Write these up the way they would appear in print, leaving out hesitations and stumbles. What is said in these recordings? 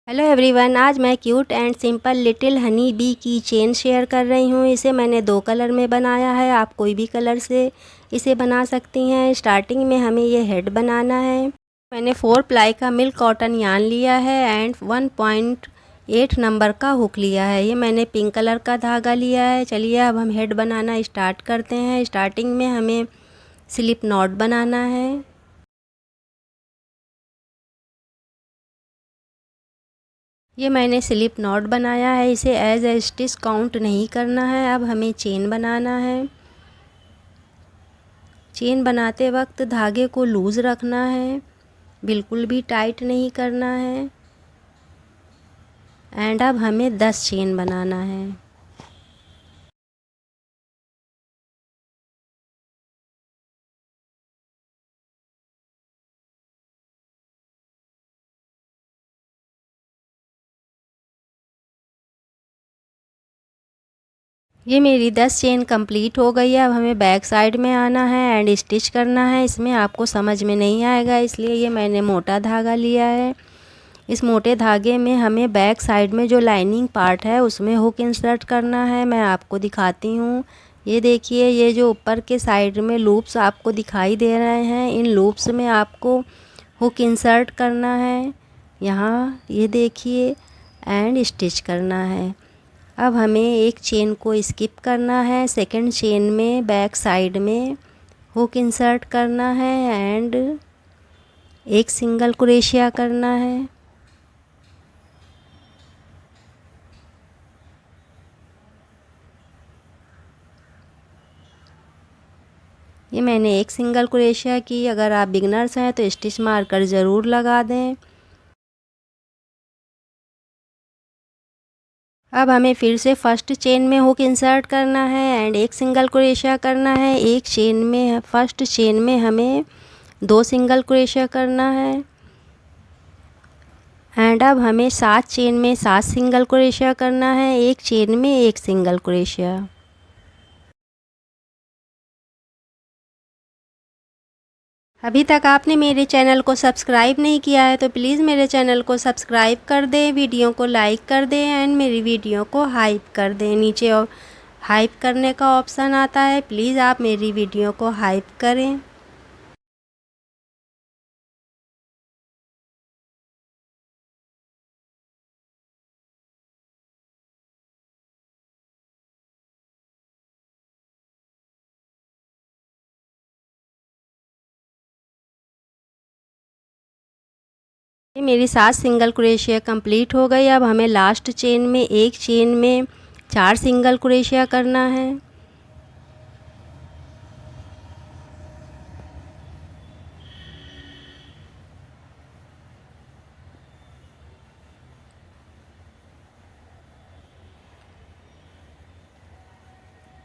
Hello everyone, आज मैं cute and simple little honey bee की चेन शेयर कर रही हूँ। इसे मैंने 2 कलर में बनाया है। आप कोई भी कलर से इसे बना सकती हैं। स्टार्टिंग में हमें ये हेड बनाना है। मैंने 4 प्लाई का मिल्क कॉटन यार्न लिया है एंड 1.8 नंबर का हुक लिया है। ये मैंने पिंक कलर का धागा लिया है। चलिए अब हम हेड बनाना स्टार्ट करते हैं। स्टार्टिंग में हमें स्लिप नॉट बनाना है। ये मैंने स्लिप नॉट बनाया है। इसे एज ए स्टिच काउंट नहीं करना है। अब हमें चेन बनाना है। चेन बनाते वक्त धागे को लूज़ रखना है, बिल्कुल भी टाइट नहीं करना है। एंड अब हमें 10 चेन बनाना है। ये मेरी 10 चेन कंप्लीट हो गई है। अब हमें बैक साइड में आना है एंड स्टिच करना है। इसमें आपको समझ में नहीं आएगा, इसलिए ये मैंने मोटा धागा लिया है। इस मोटे धागे में हमें बैक साइड में जो लाइनिंग पार्ट है उसमें हुक इंसर्ट करना है। मैं आपको दिखाती हूँ। ये देखिए, ये जो ऊपर के साइड में लूप्स आपको दिखाई दे रहे हैं, इन लूप्स में आपको हुक इंसर्ट करना है। यहाँ ये देखिए, एंड स्टिच करना है। अब हमें एक चेन को स्किप करना है। सेकंड चेन में बैक साइड में हुक इंसर्ट करना है एंड एक सिंगल क्रोशिया करना है। ये मैंने एक सिंगल क्रोशिया की। अगर आप बिगनर्स हैं तो स्टिच मार्कर ज़रूर लगा दें। अब हमें फिर से फर्स्ट चेन में हुक इंसर्ट करना है एंड एक सिंगल क्रोशिया करना है। एक चेन में, फर्स्ट चेन में हमें 2 सिंगल क्रोशिया करना है। एंड अब हमें 7 चेन में 7 सिंगल क्रोशिया करना है। एक चेन में एक सिंगल क्रोशिया। अभी तक आपने मेरे चैनल को सब्सक्राइब नहीं किया है तो प्लीज़ मेरे चैनल को सब्सक्राइब कर दें, वीडियो को लाइक कर दें एंड मेरी वीडियो को हाइप कर दें। नीचे और हाइप करने का ऑप्शन आता है, प्लीज़ आप मेरी वीडियो को हाइप करें। ये मेरी 7 सिंगल क्रोशिया कंप्लीट हो गई। अब हमें लास्ट चेन में, एक चेन में 4 सिंगल क्रोशिया करना है।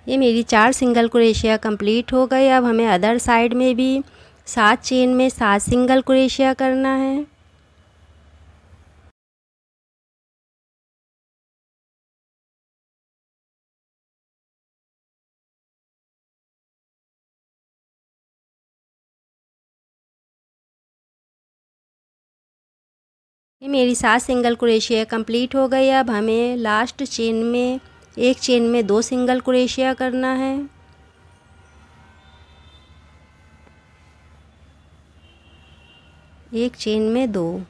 ये मेरी 4 सिंगल क्रोशिया कंप्लीट हो गई। अब हमें अदर साइड में भी 7 चेन में 7 सिंगल क्रोशिया करना है। ये मेरी 7 सिंगल क्रोशिया कंप्लीट हो गई। अब हमें लास्ट चेन में, एक चेन में 2 सिंगल क्रोशिया करना है। एक चेन में 2।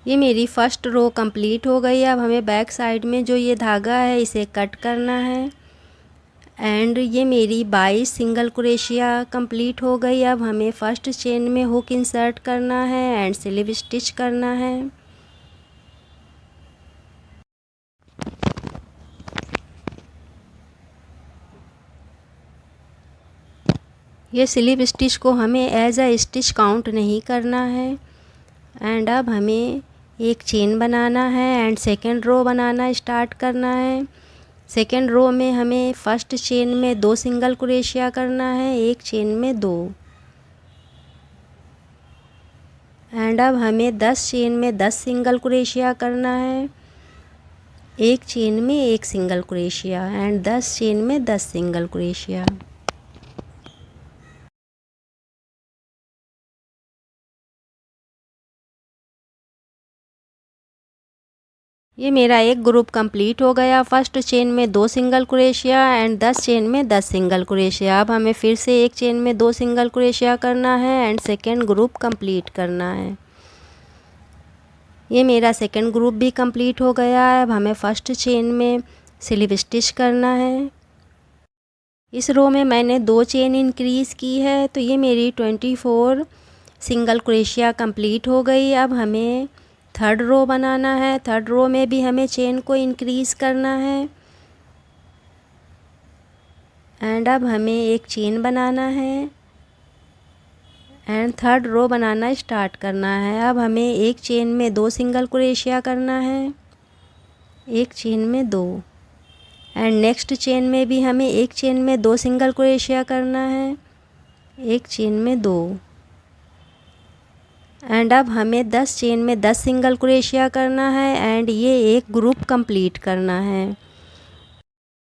ये मेरी फर्स्ट रो कंप्लीट हो गई। अब हमें बैक साइड में जो ये धागा है इसे कट करना है एंड ये मेरी 22 सिंगल क्रोशिया कंप्लीट हो गई। अब हमें फर्स्ट चेन में हुक इंसर्ट करना है एंड स्लिप स्टिच करना है। ये स्लिप स्टिच को हमें एज अ स्टिच काउंट नहीं करना है। एंड अब हमें एक चेन बनाना है एंड सेकेंड रो बनाना स्टार्ट करना है। सेकेंड रो में हमें फर्स्ट चेन में 2 सिंगल क्रोशिया करना है, एक चेन में 2। एंड अब हमें 10 चेन में 10 सिंगल क्रोशिया करना है। एक चेन में एक सिंगल क्रोशिया एंड 10 चेन में 10 सिंगल क्रोशिया। ये मेरा एक ग्रुप कंप्लीट हो गया। फर्स्ट चेन में 2 सिंगल क्रोशिया एंड 10 चेन में 10 सिंगल क्रोशिया। अब हमें फिर से एक चेन में 2 सिंगल क्रोशिया करना है एंड सेकेंड ग्रुप कंप्लीट करना है। ये मेरा सेकेंड ग्रुप भी कंप्लीट हो गया है। अब हमें फर्स्ट चेन में स्लिप स्टिच करना है। इस रो में मैंने 2 चेन इंक्रीज़ की है, तो ये मेरी 24 सिंगल क्रोशिया कंप्लीट हो गई। अब हमें थर्ड रो बनाना है। थर्ड रो में भी हमें चेन को इंक्रीज़ करना है एंड अब हमें एक चेन बनाना है एंड थर्ड रो बनाना स्टार्ट करना है। अब हमें एक चेन में 2 सिंगल क्रोशिया करना है, एक चेन में 2 एंड नेक्स्ट चेन में भी हमें एक चेन में 2 सिंगल क्रोशिया करना है, एक चेन में 2 एंड अब हमें 10 चेन में 10 सिंगल क्रोशिया करना है एंड ये एक ग्रुप कंप्लीट करना है।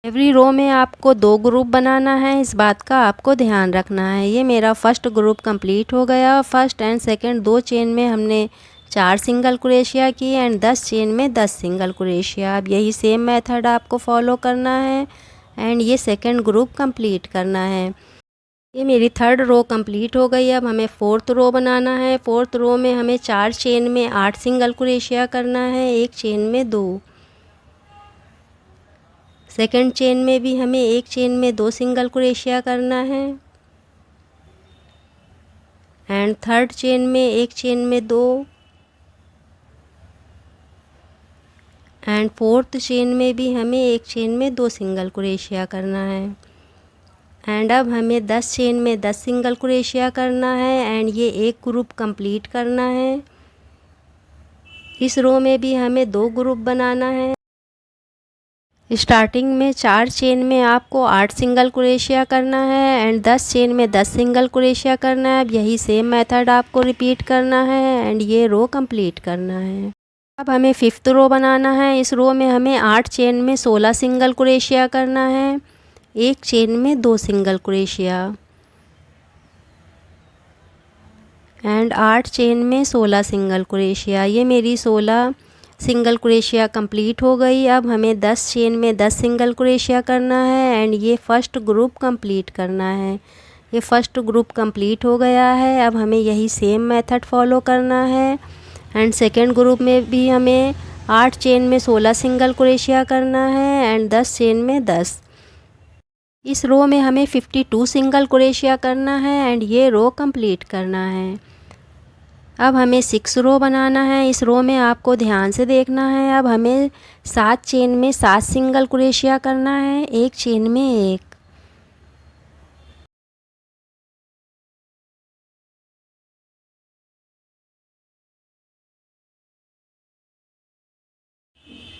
एवरी रो में आपको 2 ग्रुप बनाना है, इस बात का आपको ध्यान रखना है। ये मेरा फर्स्ट ग्रुप कंप्लीट हो गया। फर्स्ट एंड सेकंड 2 चेन में हमने 4 सिंगल क्रोशिया की एंड 10 चेन में 10 सिंगल क्रोशिया। अब यही सेम मेथड आपको फॉलो करना है एंड ये सेकंड ग्रुप कंप्लीट करना है। ये मेरी थर्ड रो कंप्लीट हो गई। अब हमें फोर्थ रो बनाना है। फोर्थ रो में हमें 4 चेन में 8 सिंगल क्रोशिया करना है, एक चेन में 2। सेकंड चेन में भी हमें एक चेन में 2 सिंगल क्रोशिया करना है एंड थर्ड चेन में एक चेन में 2 एंड फोर्थ चेन में भी हमें एक चेन में 2 सिंगल क्रोशिया करना है एंड अब हमें 10 चेन में 10 सिंगल क्रोशिया करना है एंड ये एक ग्रुप कंप्लीट करना है। इस रो में भी हमें 2 ग्रुप बनाना है। स्टार्टिंग में 4 चेन में आपको 8 सिंगल क्रोशिया करना है एंड 10 चेन में 10 सिंगल क्रोशिया करना है। अब यही सेम मेथड आपको रिपीट करना है एंड ये रो कंप्लीट करना है। अब हमें फिफ्थ रो बनाना है। इस रो में हमें 8 चेन में 16 सिंगल क्रोशिया करना है, एक चेन में 2 सिंगल क्रोशिया एंड 8 चेन में 16 सिंगल क्रोशिया। ये मेरी 16 सिंगल क्रोशिया कंप्लीट हो गई। अब हमें 10 चेन में 10 सिंगल क्रोशिया करना है एंड ये फर्स्ट ग्रुप कंप्लीट करना है। ये फर्स्ट ग्रुप कंप्लीट हो गया है। अब हमें यही सेम मेथड फॉलो करना है एंड सेकेंड ग्रुप में भी हमें 8 चेन में 16 सिंगल क्रोशिया करना है एंड 10 चेन में 10। इस रो में हमें 52 सिंगल क्रोशिया करना है एंड ये रो कंप्लीट करना है। अब हमें 6 रो बनाना है। इस रो में आपको ध्यान से देखना है। अब हमें 7 चेन में 7 सिंगल क्रोशिया करना है, एक चेन में 1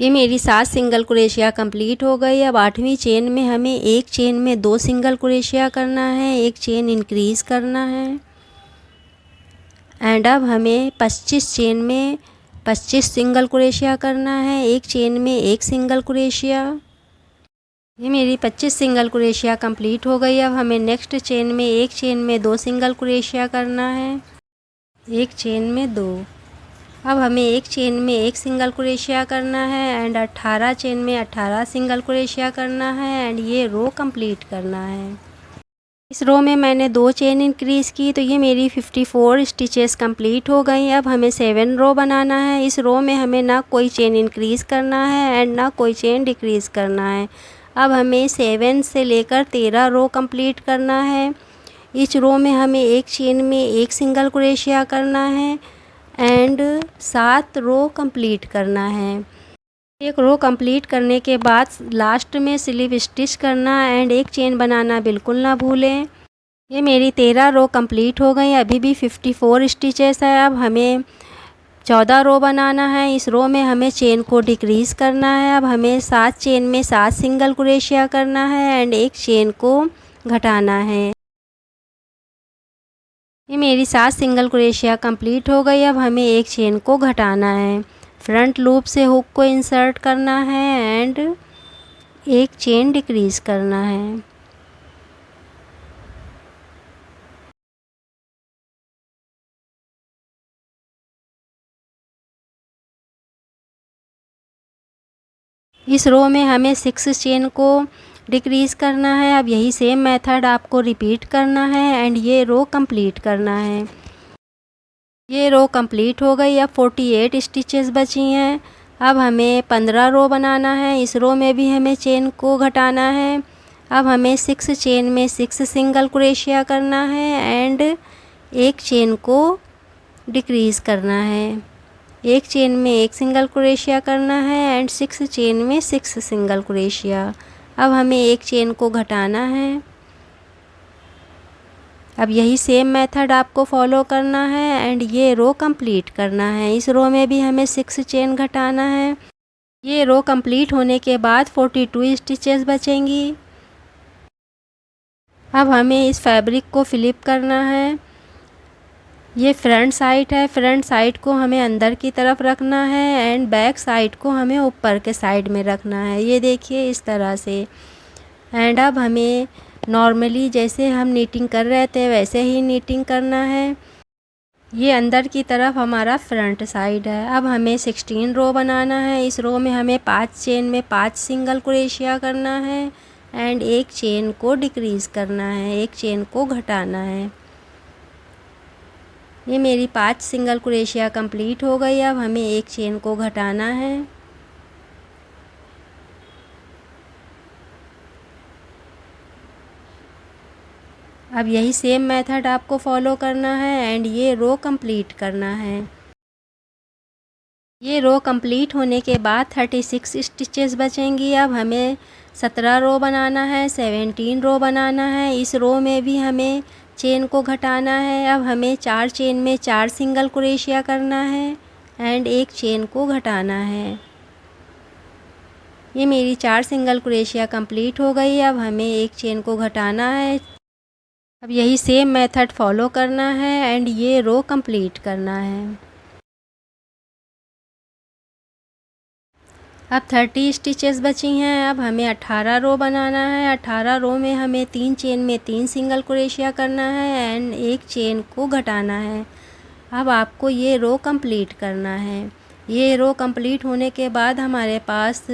ये मेरी 7 सिंगल क्रोशिया कंप्लीट हो गई। अब 8वीं चेन में हमें एक चेन में 2 सिंगल क्रोशिया करना है, एक चेन इंक्रीज़ करना है एंड अब हमें 25 चेन में 25 सिंगल क्रोशिया करना है, एक चेन में 1 सिंगल क्रोशिया। ये मेरी 25 सिंगल क्रोशिया कंप्लीट हो गई। अब हमें नेक्स्ट चेन में एक चेन में 2 सिंगल क्रोशिया करना है, एक चेन में 2। अब हमें एक चेन में 1 सिंगल क्रोशिया करना है एंड 18 चेन में 18 सिंगल क्रोशिया करना है एंड ये रो कंप्लीट करना है। इस रो में मैंने 2 चेन इंक्रीज़ की, तो ये मेरी 54 स्टिचेस कंप्लीट हो गई। अब हमें 7 रो बनाना है। इस रो में हमें ना कोई चेन इंक्रीज़ करना है एंड ना कोई चेन डिक्रीज़ करना है। अब हमें 7 से लेकर 13 रो कंप्लीट करना है। इस रो में हमें एक चेन में 1 सिंगल क्रोशिया करना है एंड 7 रो कंप्लीट करना है। एक रो कंप्लीट करने के बाद लास्ट में स्लिप स्टिच करना एंड एक चेन बनाना बिल्कुल ना भूलें। ये मेरी 13 रो कंप्लीट हो गई। अभी भी 54 स्टिचेस है। अब हमें 14 रो बनाना है। इस रो में हमें चेन को डिक्रीज़ करना है। अब हमें 7 चेन में 7 सिंगल क्रोशिया करना है एंड एक चेन को घटाना है। ये मेरी 7 सिंगल क्रोशिया कंप्लीट हो गई। अब हमें एक चेन को घटाना है। फ्रंट लूप से हुक को इंसर्ट करना है एंड एक चेन डिक्रीज़ करना है। इस रो में हमें 6 चेन को डिक्रीज़ करना है। अब यही सेम मेथड आपको रिपीट करना है एंड ये रो कंप्लीट करना है। ये रो कंप्लीट हो गई। अब 48 स्टिचेस बची हैं। अब हमें 15 रो बनाना है। इस रो में भी हमें चेन को घटाना है। अब हमें 6 चेन में 6 सिंगल क्रोशिया करना है एंड एक चेन को डिक्रीज़ करना है। एक चेन में एक सिंगल क्रोशिया करना है एंड 6 चेन में 6 सिंगल क्रोशिया। अब हमें एक चेन को घटाना है। अब यही सेम मेथड आपको फॉलो करना है एंड ये रो कंप्लीट करना है। इस रो में भी हमें 6 चेन घटाना है। ये रो कंप्लीट होने के बाद 42 स्टिचेस बचेंगी। अब हमें इस फैब्रिक को फ्लिप करना है। ये फ्रंट साइड है। फ्रंट साइड को हमें अंदर की तरफ रखना है एंड बैक साइड को हमें ऊपर के साइड में रखना है। ये देखिए इस तरह से। एंड अब हमें नॉर्मली जैसे हम नीटिंग कर रहे थे वैसे ही नीटिंग करना है। ये अंदर की तरफ हमारा फ्रंट साइड है। अब हमें 16 रो बनाना है। इस रो में हमें 5 चेन में 5 सिंगल क्रोशिया करना है एंड एक चेन को डिक्रीज़ करना है, एक चेन को घटाना है। ये मेरी 5 सिंगल क्रोशिया कंप्लीट हो गई। अब हमें एक चेन को घटाना है। अब यही सेम मेथड आपको फॉलो करना है एंड ये रो कंप्लीट करना है। ये रो कंप्लीट होने के बाद 36 स्टिचेस बचेंगी। अब हमें 17 रो बनाना है, 17 रो बनाना है। इस रो में भी हमें चेन को घटाना है। अब हमें 4 चेन में 4 सिंगल क्रोशिया करना है एंड एक चेन को घटाना है। ये मेरी 4 सिंगल क्रोशिया कंप्लीट हो गई। अब हमें एक चेन को घटाना है। अब यही सेम मेथड फॉलो करना है एंड ये रो कंप्लीट करना है। अब 30 स्टिचेस बची हैं। अब हमें 18 रो बनाना है। 18 रो में हमें 3 चेन में 3 सिंगल क्रोशिया करना है एंड एक चेन को घटाना है। अब आपको ये रो कंप्लीट करना है। ये रो कंप्लीट होने के बाद हमारे पास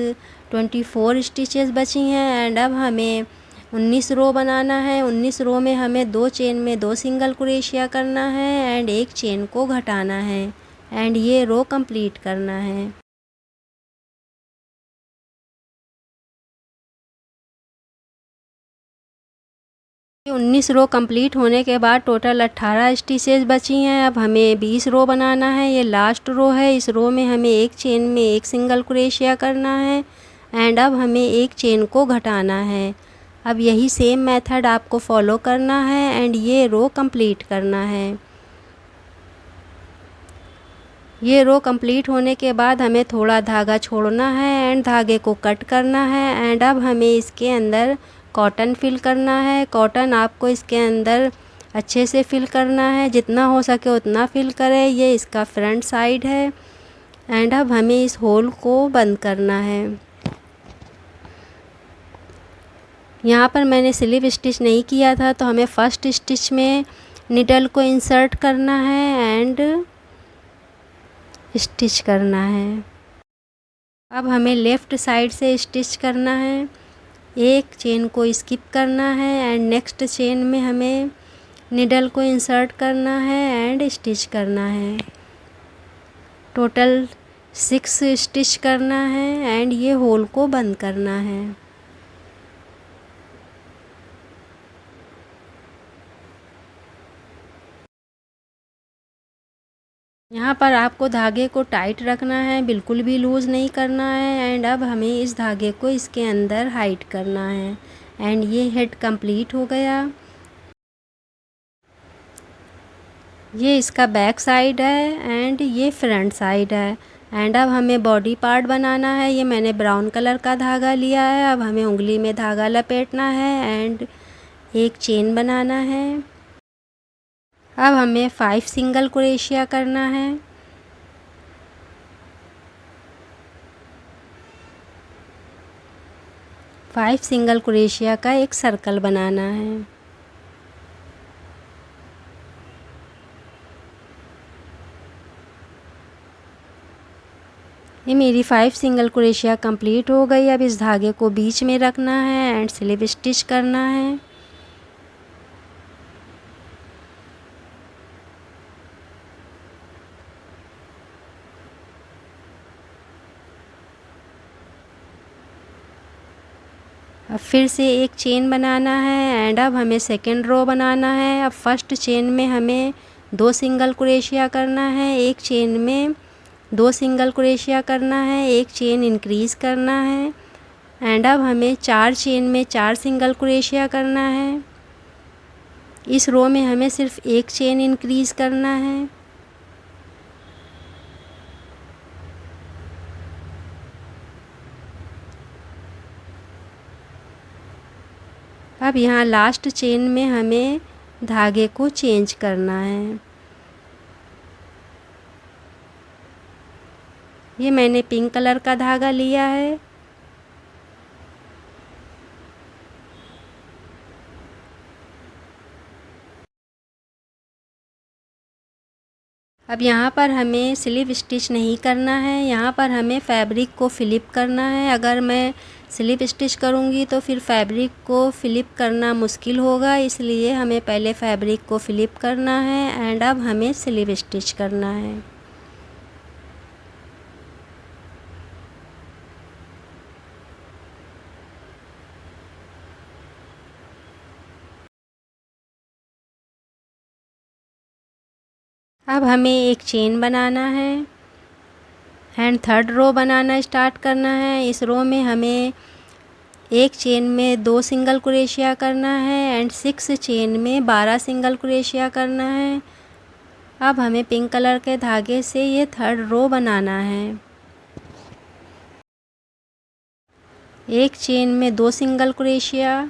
24 स्टिचेस बची हैं एंड अब हमें 19 रो बनाना है। 19 रो में हमें 2 चेन में 2 सिंगल क्रोशिया करना है एंड एक चेन को घटाना है एंड ये रो कंप्लीट करना है। 19 रो कंप्लीट होने के बाद टोटल 18 स्टिचेस बची हैं। अब हमें 20 रो बनाना है। ये लास्ट रो है। इस रो में हमें एक चेन में एक सिंगल क्रोशिया करना है एंड अब हमें एक चेन को घटाना है। अब यही सेम मेथड आपको फॉलो करना है एंड ये रो कंप्लीट करना है। ये रो कंप्लीट होने के बाद हमें थोड़ा धागा छोड़ना है एंड धागे को कट करना है एंड अब हमें इसके अंदर कॉटन फिल करना है। कॉटन आपको इसके अंदर अच्छे से फिल करना है, जितना हो सके उतना फिल करें। ये इसका फ्रंट साइड है एंड अब हमें इस होल को बंद करना है। यहाँ पर मैंने स्लिप स्टिच नहीं किया था तो हमें फर्स्ट स्टिच में निडल को इंसर्ट करना है एंड स्टिच करना है। अब हमें लेफ़्ट साइड से स्टिच करना है। एक चेन को स्किप करना है एंड नेक्स्ट चेन में हमें निडल को इंसर्ट करना है एंड स्टिच करना है। टोटल 6 स्टिच करना है एंड ये होल को बंद करना है। यहाँ पर आपको धागे को टाइट रखना है, बिल्कुल भी लूज़ नहीं करना है एंड अब हमें इस धागे को इसके अंदर हाइड करना है एंड ये हेड कंप्लीट हो गया। ये इसका बैक साइड है एंड ये फ्रंट साइड है एंड अब हमें बॉडी पार्ट बनाना है। ये मैंने ब्राउन कलर का धागा लिया है। अब हमें उंगली में धागा लपेटना है एंड एक चेन बनाना है। अब हमें 5 सिंगल क्रोशिया करना है। फाइव सिंगल क्रोशिया का एक सर्कल बनाना है। ये मेरी 5 सिंगल क्रोशिया कंप्लीट हो गई। अब इस धागे को बीच में रखना है एंड स्लिप स्टिच करना है। अब फिर से एक चेन बनाना है एंड अब हमें सेकेंड रो बनाना है। अब फर्स्ट चेन में हमें 2 सिंगल क्रोशिया करना है, एक चेन में 2 सिंगल क्रोशिया करना है, एक चेन इंक्रीज़ करना है एंड अब हमें 4 चेन में 4 सिंगल क्रोशिया करना है। इस रो में हमें सिर्फ एक चेन इंक्रीज़ करना है। अब यहाँ लास्ट चेन में हमें धागे को चेंज करना है। ये मैंने पिंक कलर का धागा लिया है। अब यहाँ पर हमें स्लिप स्टिच नहीं करना है, यहाँ पर हमें फैब्रिक को फ़्लिप करना है। अगर मैं स्लिप स्टिच करूँगी तो फिर फैब्रिक को फ़्लिप करना मुश्किल होगा, इसलिए हमें पहले फैब्रिक को फ़्लिप करना है एंड अब हमें स्लिप स्टिच करना है। अब हमें एक चेन बनाना है एंड थर्ड रो बनाना स्टार्ट करना है। इस रो में हमें एक चेन में 2 सिंगल क्रोशिया करना है एंड 6 चेन में 12 सिंगल क्रोशिया करना है। अब हमें पिंक कलर के धागे से ये थर्ड रो बनाना है। एक चेन में 2 सिंगल क्रोशिया।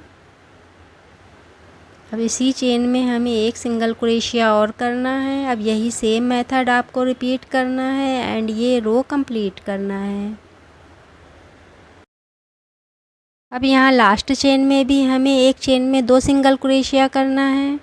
अब इसी चेन में हमें एक सिंगल क्रोशिया और करना है। अब यही सेम मेथड आपको रिपीट करना है एंड ये रो कंप्लीट करना है। अब यहाँ लास्ट चेन में भी हमें एक चेन में 2 सिंगल क्रोशिया करना है।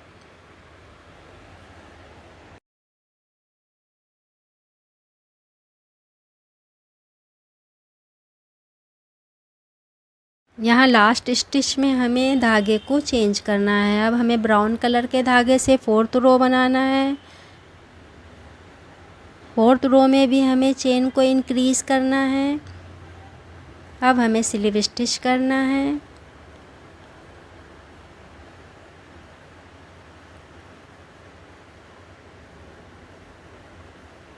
यहाँ लास्ट स्टिच में हमें धागे को चेंज करना है। अब हमें ब्राउन कलर के धागे से फोर्थ रो बनाना है। फोर्थ रो में भी हमें चेन को इंक्रीज़ करना है। अब हमें स्लिप स्टिच करना है।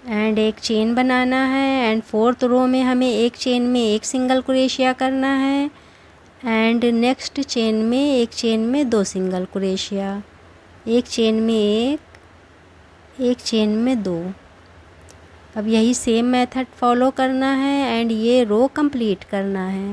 एंड एक चेन बनाना है एंड फोर्थ रो में हमें एक चेन में एक सिंगल क्रोशिया करना है एंड नेक्स्ट चेन में एक चेन में 2 सिंगल क्रोशिया, एक चेन में एक चेन में 2। अब यही सेम मेथड फॉलो करना है एंड ये रो कंप्लीट करना है।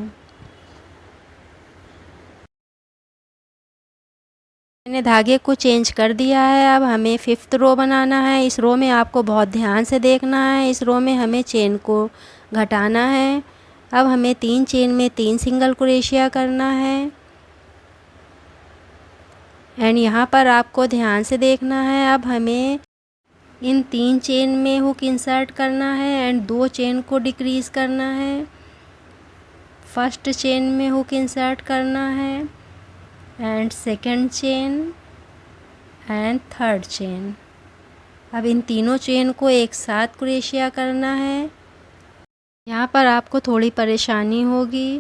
मैंने धागे को चेंज कर दिया है। अब हमें 5th रो बनाना है। इस रो में आपको बहुत ध्यान से देखना है। इस रो में हमें चेन को घटाना है। अब हमें 3 चेन में 3 सिंगल क्रोशिया करना है एंड यहाँ पर आपको ध्यान से देखना है। अब हमें इन 3 चेन में हुक इंसर्ट करना है एंड 2 चेन को डिक्रीज़ करना है। फर्स्ट चेन में हुक इंसर्ट करना है and second chain and third chain. अब इन तीनों चेन को एक साथ क्रोशिया करना है। यहाँ पर आपको थोड़ी परेशानी होगी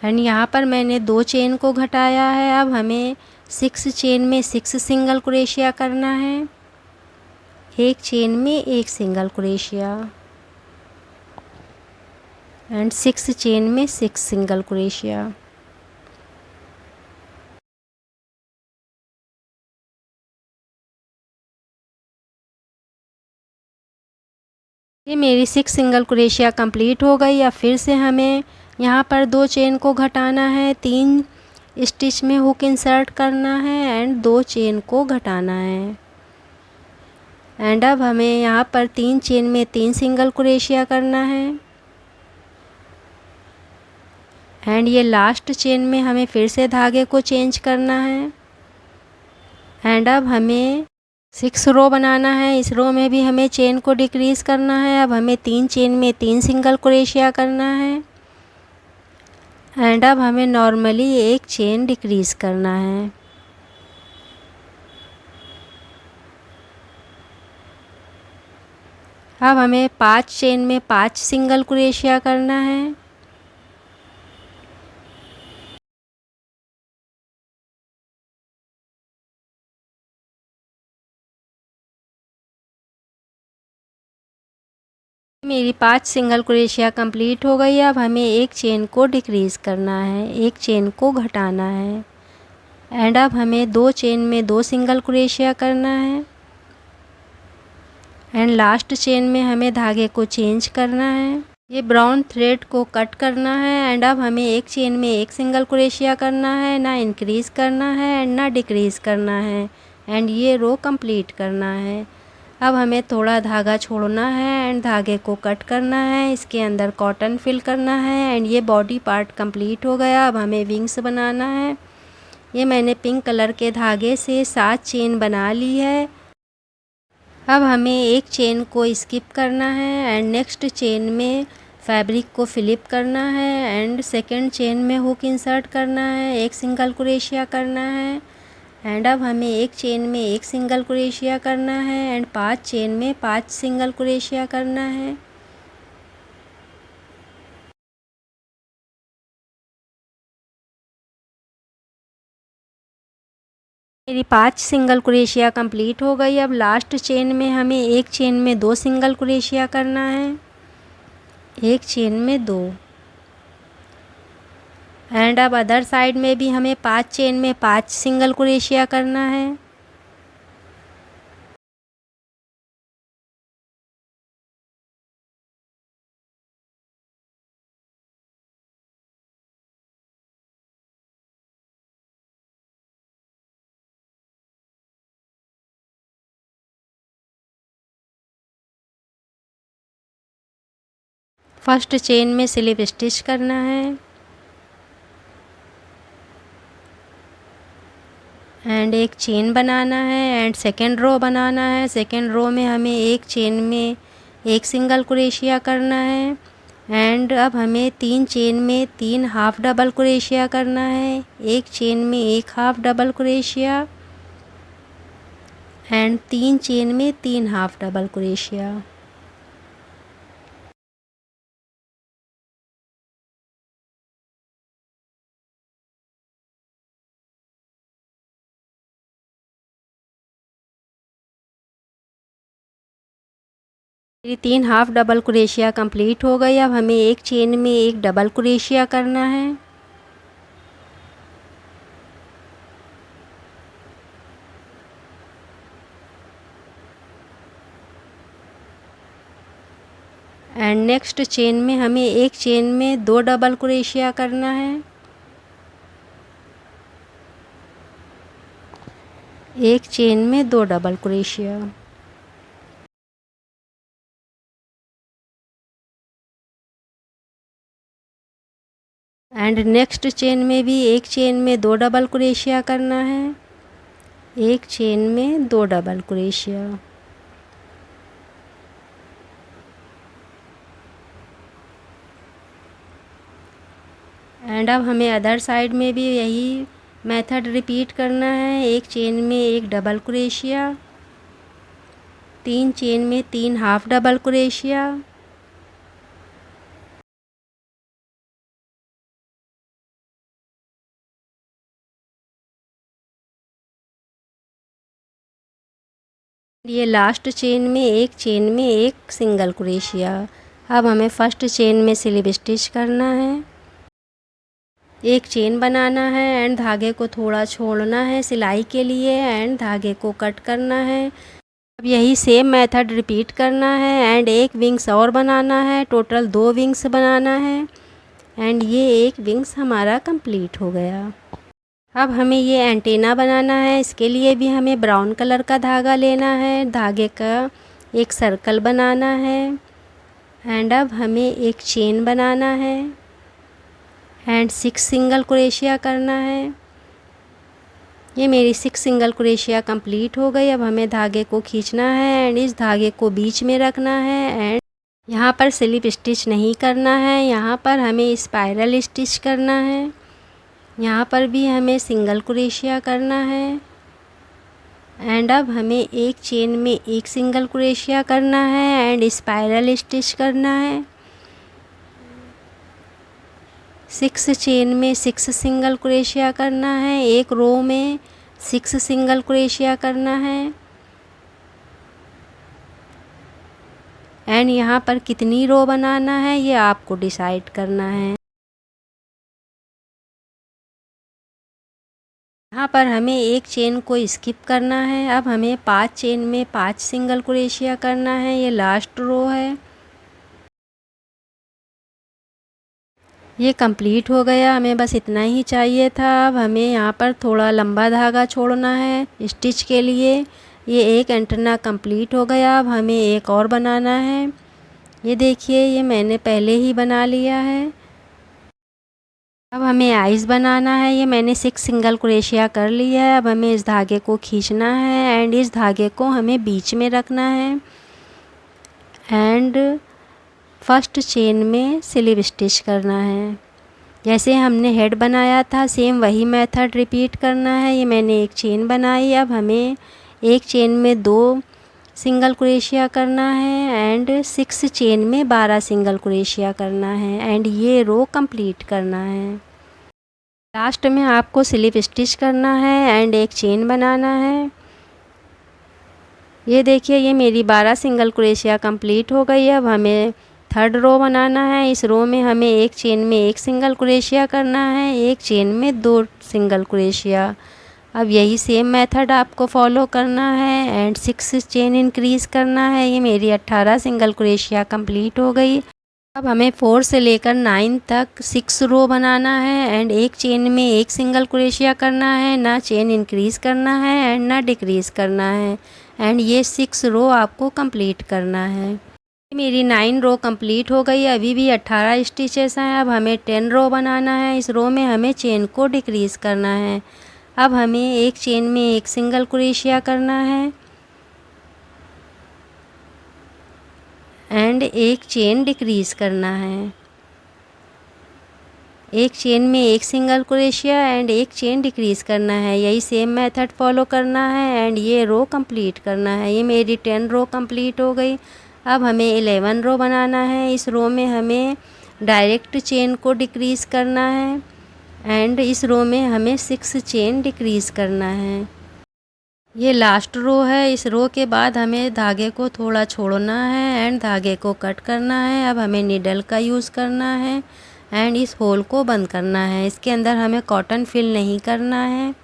एंड यहाँ पर मैंने 2 चेन को घटाया है। अब हमें 6 चेन में 6 सिंगल क्रोशिया करना है, एक चेन में एक सिंगल क्रोशिया एंड 6 चेन में 6 सिंगल क्रोशिया। ये मेरी 6 सिंगल क्रोशिया कंप्लीट हो गई। अब फिर से हमें यहाँ पर 2 चेन को घटाना है, 3 स्टिच में हुक इंसर्ट करना है एंड 2 चेन को घटाना है एंड अब हमें यहाँ पर 3 चेन में 3 सिंगल क्रोशिया करना है एंड ये लास्ट चेन में हमें फिर से धागे को चेंज करना है एंड अब हमें 6 रो बनाना है। इस रो में भी हमें चेन को डिक्रीज़ करना है। अब हमें 3 चेन में 3 सिंगल क्रोशिया करना है एंड अब हमें नॉर्मली एक चेन डिक्रीज़ करना है। अब हमें 5 चेन में 5 सिंगल क्रोशिया करना है। मेरी 5 सिंगल क्रोशिया कंप्लीट हो गई। अब हमें एक चेन को डिक्रीज़ करना है, एक चेन को घटाना है एंड अब हमें 2 चेन में 2 सिंगल क्रोशिया करना है एंड लास्ट चेन में हमें धागे को चेंज करना है। ये ब्राउन थ्रेड को कट करना है एंड अब हमें एक चेन में एक सिंगल क्रोशिया करना है, ना इंक्रीज़ करना है एंड ना डिक्रीज़ करना है एंड ये रो कंप्लीट करना है। अब हमें थोड़ा धागा छोड़ना है एंड धागे को कट करना है, इसके अंदर कॉटन फिल करना है एंड ये बॉडी पार्ट कंप्लीट हो गया। अब हमें विंग्स बनाना है। ये मैंने पिंक कलर के धागे से 7 चेन बना ली है। अब हमें एक चेन को स्किप करना है एंड नेक्स्ट चेन में फैब्रिक को फ्लिप करना है एंड सेकंड चेन में हुक इंसर्ट करना है, एक सिंगल क्रोशिया करना है एंड अब हमें एक चेन में एक सिंगल क्रोशिया करना है एंड 5 चेन में 5 सिंगल क्रोशिया करना है। मेरी 5 सिंगल क्रोशिया कंप्लीट हो गई। अब लास्ट चेन में हमें एक चेन में 2 सिंगल क्रोशिया करना है, एक चेन में 2 एंड अब अदर साइड में भी हमें 5 चेन में 5 सिंगल क्रोशिया करना है। फर्स्ट चेन में स्लिप स्टिच करना है एंड एक चेन बनाना है एंड सेकेंड रो बनाना है। सेकेंड रो में हमें एक चेन में एक सिंगल क्रोशिया करना है एंड अब हमें 3 चेन में 3 हाफ डबल क्रोशिया करना है, एक चेन में एक half double crochet and 3 chain में 3 हाफ डबल क्रोशिया। मेरी 3 हाफ डबल क्रोशिया कंप्लीट हो गई। अब हमें एक चेन में एक डबल क्रोशिया करना है एंड नेक्स्ट चेन में हमें एक चेन में 2 डबल क्रोशिया करना है, एक चेन में 2 double crochet and next chain में भी एक चेन में 2 डबल क्रोशिया करना है, एक चेन में 2 डबल क्रोशिया एंड अब हमें अदर साइड में भी यही मेथड रिपीट करना है। एक चेन में एक डबल क्रोशिया, 3 चेन में 3 हाफ डबल क्रोशिया ये लास्ट चेन में एक चेन में एक सिंगल क्रोशिया। अब हमें फर्स्ट चेन में स्लिप स्टिच करना है, एक चेन बनाना है एंड धागे को थोड़ा छोड़ना है सिलाई के लिए एंड धागे को कट करना है। अब यही सेम मेथड रिपीट करना है एंड एक विंग्स और बनाना है। टोटल 2 विंग्स बनाना है एंड ये एक विंग्स हमारा कंप्लीट हो गया। अब हमें ये एंटीना बनाना है। इसके लिए भी हमें ब्राउन कलर का धागा लेना है, धागे का एक सर्कल बनाना है एंड अब हमें एक चेन बनाना है एंड 6 सिंगल क्रोशिया करना है ये मेरी 6 सिंगल क्रोशिया कंप्लीट हो गई। अब हमें धागे को खींचना है एंड इस धागे को बीच में रखना है एंड यहाँ पर स्लिप स्टिच नहीं करना है, यहाँ पर हमें स्पाइरल स्टिच करना है। यहाँ पर भी हमें सिंगल क्रोशिया करना है एंड अब हमें एक चेन में एक सिंगल क्रोशिया करना है एंड स्पाइरल स्टिच करना है। 6 चेन में 6 सिंगल क्रोशिया करना है, एक रो में 6 सिंगल क्रोशिया करना है एंड यहाँ पर कितनी रो बनाना है ये आपको डिसाइड करना है। यहाँ पर हमें एक चेन को स्किप करना है। अब हमें 5 चेन में 5 सिंगल क्रोशिया करना है, ये लास्ट रो है। ये कंप्लीट हो गया, हमें बस इतना ही चाहिए था। अब हमें यहाँ पर थोड़ा लंबा धागा छोड़ना है स्टिच के लिए। ये एक एंटेना कंप्लीट हो गया। अब हमें एक और बनाना है। ये देखिए ये मैंने पहले ही बना लिया है। अब हमें आइस बनाना है। ये मैंने 6 सिंगल क्रोशिया कर लिया है। अब हमें इस धागे को खींचना है एंड इस धागे को हमें बीच में रखना है एंड फर्स्ट चेन में स्लिप स्टिच करना है। जैसे हमने हेड बनाया था सेम वही मेथड रिपीट करना है। ये मैंने एक चेन बनाई। अब हमें एक चेन में 2 सिंगल क्रोशिया करना है एंड 6 चेन में 12 सिंगल क्रोशिया करना है एंड ये रो कंप्लीट करना है। लास्ट में आपको स्लिप स्टिच करना है एंड एक चेन बनाना है। ये देखिए ये मेरी 12 सिंगल क्रोशिया कंप्लीट हो गई। अब हमें थर्ड रो बनाना है। इस रो में हमें एक चेन में एक सिंगल क्रोशिया करना है, एक चेन में 2 सिंगल क्रोशिया। अब यही सेम मेथड आपको फॉलो करना है एंड 6 चेन इंक्रीज़ करना है। ये मेरी 18 सिंगल क्रोशिया कंप्लीट हो गई। अब हमें 4 से लेकर 9 तक 6 रो बनाना है एंड एक चेन में एक सिंगल क्रोशिया करना है, ना चेन इंक्रीज़ करना है एंड ना डिक्रीज़ करना है एंड ये 6 रो आपको कंप्लीट करना है। मेरी 9 रो कंप्लीट हो गई। अभी भी 18 स्टिचेस हैं। अब हमें 10 रो बनाना है। इस रो में हमें चेन को डिक्रीज़ करना है। अब हमें एक चेन में एक सिंगल क्रोशिया करना है एंड एक चेन डिक्रीज़ करना है। एक चेन में एक सिंगल क्रोशिया एंड एक चेन डिक्रीज़ करना है। यही सेम मेथड फॉलो करना है एंड ये रो कंप्लीट करना है। ये मेरी 10 रो कंप्लीट हो गई। अब हमें 11 रो बनाना है। इस रो में हमें डायरेक्ट चेन को डिक्रीज़ करना है एंड इस रो में हमें 6 चेन डिक्रीज़ करना है। ये लास्ट रो है। इस रो के बाद हमें धागे को थोड़ा छोड़ना है एंड धागे को कट करना है। अब हमें नीडल का यूज़ करना है एंड इस होल को बंद करना है। इसके अंदर हमें कॉटन फिल नहीं करना है।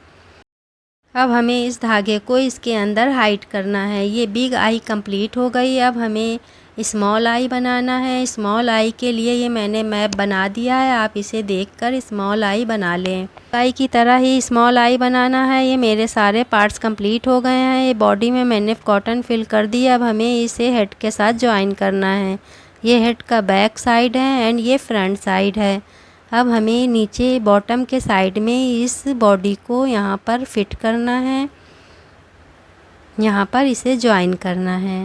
अब हमें इस धागे को इसके अंदर हाइड करना है। ये बिग आई कंप्लीट हो गई। अब हमें स्मॉल आई बनाना है। स्मॉल आई के लिए ये मैंने मैप बना दिया है, आप इसे देखकर स्मॉल आई बना लें। आई की तरह ही स्मॉल आई बनाना है। ये मेरे सारे पार्ट्स कंप्लीट हो गए हैं। ये बॉडी में मैंने कॉटन फिल कर दी। अब हमें इसे हेड के साथ ज्वाइन करना है। ये हेड का बैक साइड है एंड ये फ्रंट साइड है। अब हमें नीचे बॉटम के साइड में इस बॉडी को यहाँ पर फिट करना है, यहाँ पर इसे ज्वाइन करना है।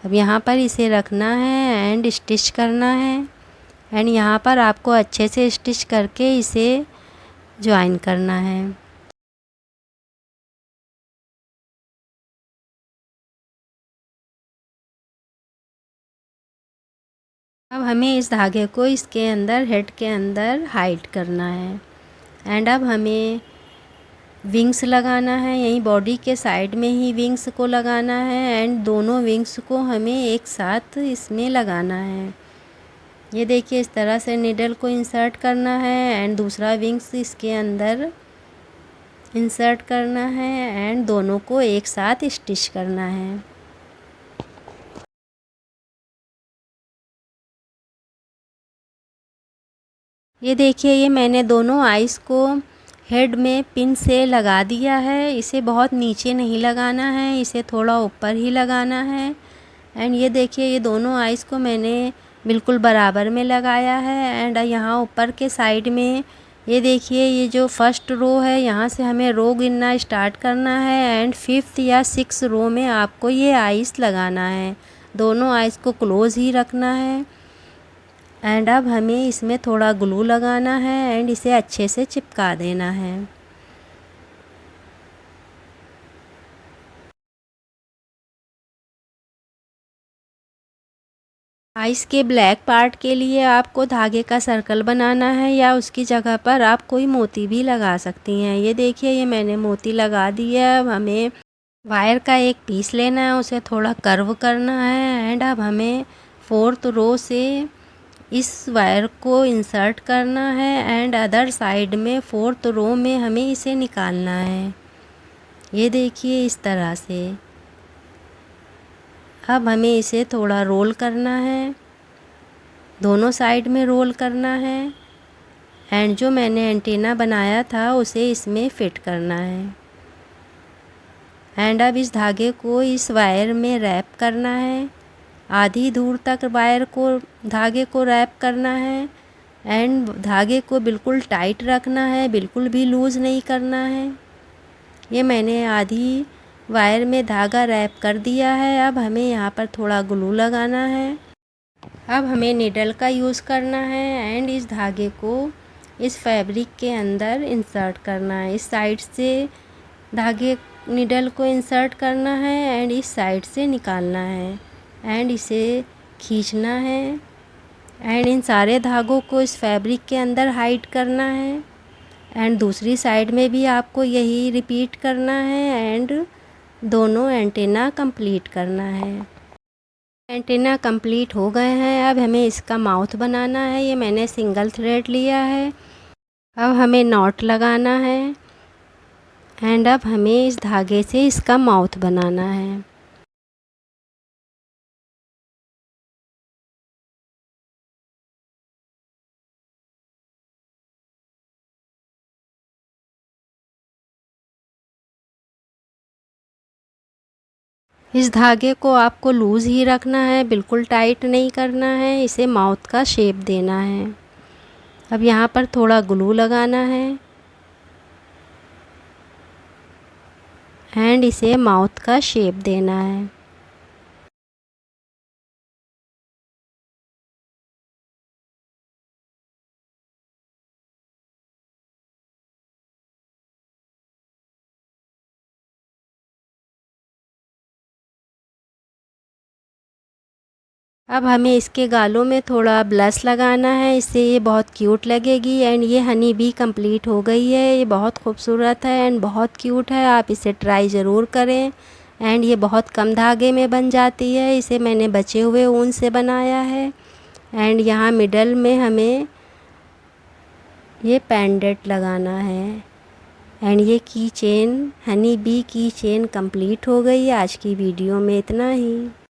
अब यहाँ पर इसे रखना है एंड स्टिच करना है एंड यहाँ पर आपको अच्छे से स्टिच करके इसे ज्वाइन करना है। अब हमें इस धागे को इसके अंदर हेड के अंदर हाइड करना है एंड अब हमें विंग्स लगाना है। यहीं बॉडी के साइड में ही विंग्स को लगाना है एंड दोनों विंग्स को हमें एक साथ इसमें लगाना है। ये देखिए इस तरह से नीडल को इंसर्ट करना है एंड दूसरा विंग्स इसके अंदर इंसर्ट करना है एंड दोनों को एक साथ स्टिच करना है। ये देखिए ये मैंने दोनों आइस को हेड में पिन से लगा दिया है। इसे बहुत नीचे नहीं लगाना है, इसे थोड़ा ऊपर ही लगाना है एंड ये देखिए ये दोनों आइस को मैंने बिल्कुल बराबर में लगाया है एंड यहाँ ऊपर के साइड में ये देखिए, ये जो फर्स्ट रो है यहाँ से हमें रो गिनना स्टार्ट करना है एंड 5th या 6th रो में आपको ये आइस लगाना है। दोनों आइस को क्लोज ही रखना है। एंड अब हमें इसमें थोड़ा ग्लू लगाना है एंड इसे अच्छे से चिपका देना है। आइस के ब्लैक पार्ट के लिए आपको धागे का सर्कल बनाना है या उसकी जगह पर आप कोई मोती भी लगा सकती हैं। ये देखिए, ये मैंने मोती लगा दिया है। अब हमें वायर का एक पीस लेना है, उसे थोड़ा कर्व करना है एंड अब हमें 4th रो से इस वायर को इंसर्ट करना है एंड अदर साइड में 4th रो में हमें इसे निकालना है। ये देखिए, इस तरह से। अब हमें इसे थोड़ा रोल करना है, दोनों साइड में रोल करना है एंड जो मैंने एंटीना बनाया था उसे इसमें फिट करना है। एंड अब इस धागे को इस वायर में रैप करना है, आधी दूर तक वायर को धागे को रैप करना है एंड धागे को बिल्कुल टाइट रखना है, बिल्कुल भी लूज़ नहीं करना है। ये मैंने आधी वायर में धागा रैप कर दिया है। अब हमें यहाँ पर थोड़ा ग्लू लगाना है। अब हमें नीडल का यूज़ करना है एंड इस धागे को इस फैब्रिक के अंदर इंसर्ट करना है। इस साइड से धागे नीडल को इंसर्ट करना है एंड इस साइड से निकालना है एंड इसे खींचना है एंड इन सारे धागों को इस फैब्रिक के अंदर हाइड करना है एंड दूसरी साइड में भी आपको यही रिपीट करना है एंड दोनों एंटीना कंप्लीट करना है। एंटीना कंप्लीट हो गए हैं। अब हमें इसका माउथ बनाना है। ये मैंने सिंगल थ्रेड लिया है। अब हमें नॉट लगाना है एंड अब हमें इस धागे से इसका माउथ बनाना है। इस धागे को आपको लूज़ ही रखना है, बिल्कुल टाइट नहीं करना है। इसे माउथ का शेप देना है। अब यहाँ पर थोड़ा ग्लू लगाना है एंड इसे माउथ का शेप देना है। अब हमें इसके गालों में थोड़ा ब्लश लगाना है, इससे ये बहुत क्यूट लगेगी। एंड ये हनी भी कंप्लीट हो गई है। ये बहुत खूबसूरत है एंड बहुत क्यूट है। आप इसे ट्राई ज़रूर करें। एंड ये बहुत कम धागे में बन जाती है। इसे मैंने बचे हुए ऊन से बनाया है एंड यहाँ मिडल में हमें ये पेंडेंट लगाना है एंड ये की चेन, हनी बी की चेन कंप्लीट हो गई। आज की वीडियो में इतना ही।